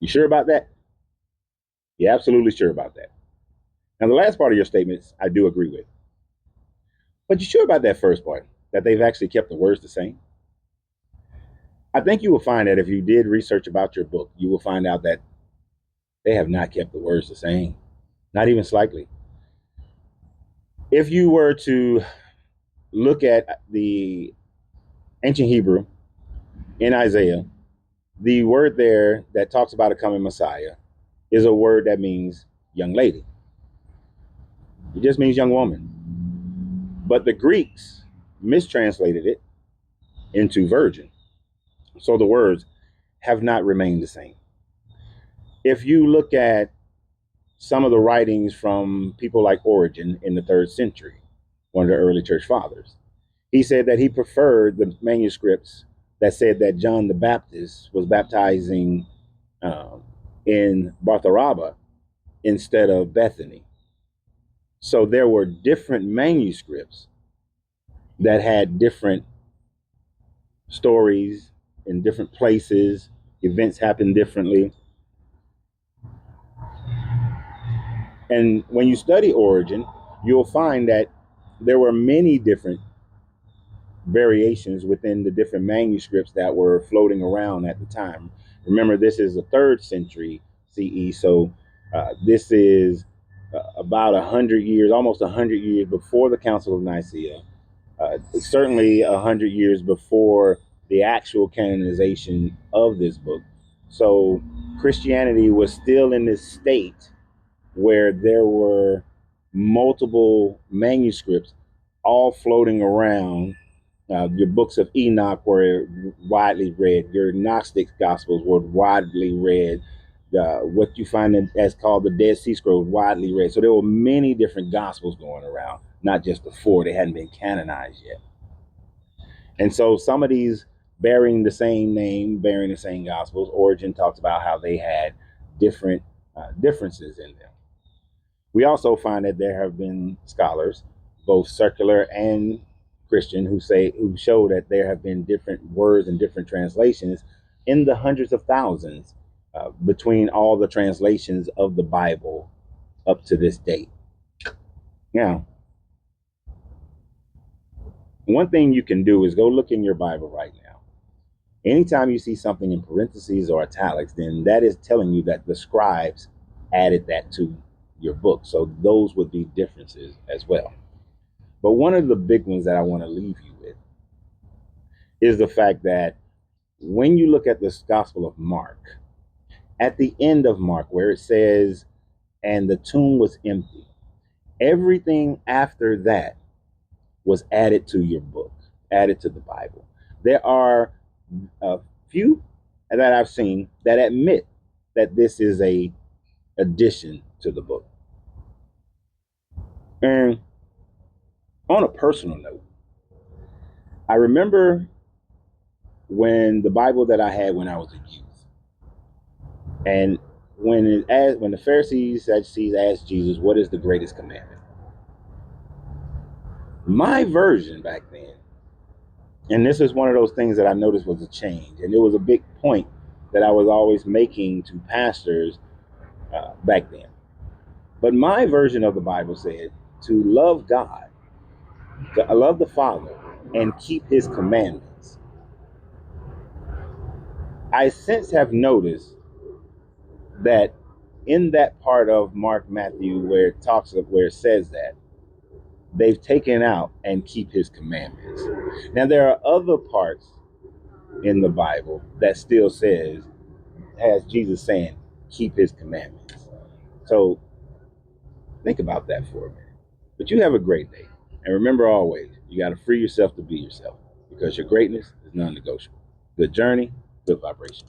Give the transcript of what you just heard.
You sure about that? You're absolutely sure about that. Now, the last part of your statements, I do agree with. But you sure about that first part, that they've actually kept the words the same? I think you will find that if you did research about your book, you will find out that they have not kept the words the same, not even slightly. If you were to look at the ancient Hebrew in Isaiah, the word there that talks about a coming Messiah is a word that means young lady. It just means young woman. But the Greeks mistranslated it into virgin. So the words have not remained the same. If you look at some of the writings from people like Origen in the 3rd century, one of the early church fathers, he said that he preferred the manuscripts that said that John the Baptist was baptizing in Bethabara instead of Bethany. So there were different manuscripts that had different stories in different places. Events happened differently. And when you study Origen, you'll find that there were many different variations within the different manuscripts that were floating around at the time. Remember, this is the 3rd century CE, so this is about 100 years, almost 100 years before the Council of Nicaea, certainly 100 years before the actual canonization of this book. So Christianity was still in this state where there were multiple manuscripts all floating around. Your books of Enoch were widely read. Your Gnostic Gospels were widely read. What you find as called the Dead Sea Scrolls, widely read. So there were many different Gospels going around, not just the 4. They hadn't been canonized yet. And so some of these bearing the same name, bearing the same Gospels, Origen talks about how they had different differences in them. We also find that there have been scholars, both secular and Christian, who show that there have been different words and different translations in the hundreds of thousands between all the translations of the Bible up to this date. Now, one thing you can do is go look in your Bible right now. Anytime you see something in parentheses or italics, then that is telling you that the scribes added that to your book. So those would be differences as well. But one of the big ones that I want to leave you with is the fact that when you look at this Gospel of Mark, at the end of Mark, where it says, and the tomb was empty, everything after that was added to your book, added to the Bible. There are a few that I've seen that admit that this is a addition to the book. And on a personal note, I remember when the Bible that I had when I was a youth, and when the Pharisees, Sadducees asked Jesus, what is the greatest commandment? My version back then, and this is one of those things that I noticed was a change, and it was a big point that I was always making to pastors back then. But my version of the Bible said to love God, to love the Father, and keep His commandments. I since have noticed that in that part of Mark, Matthew, where it says that, they've taken out and keep His commandments. Now, there are other parts in the Bible that still has Jesus saying, keep His commandments. So think about that for a minute. But you have a great day. And remember always, you got to free yourself to be yourself, because your greatness is non-negotiable. Good journey, good vibration.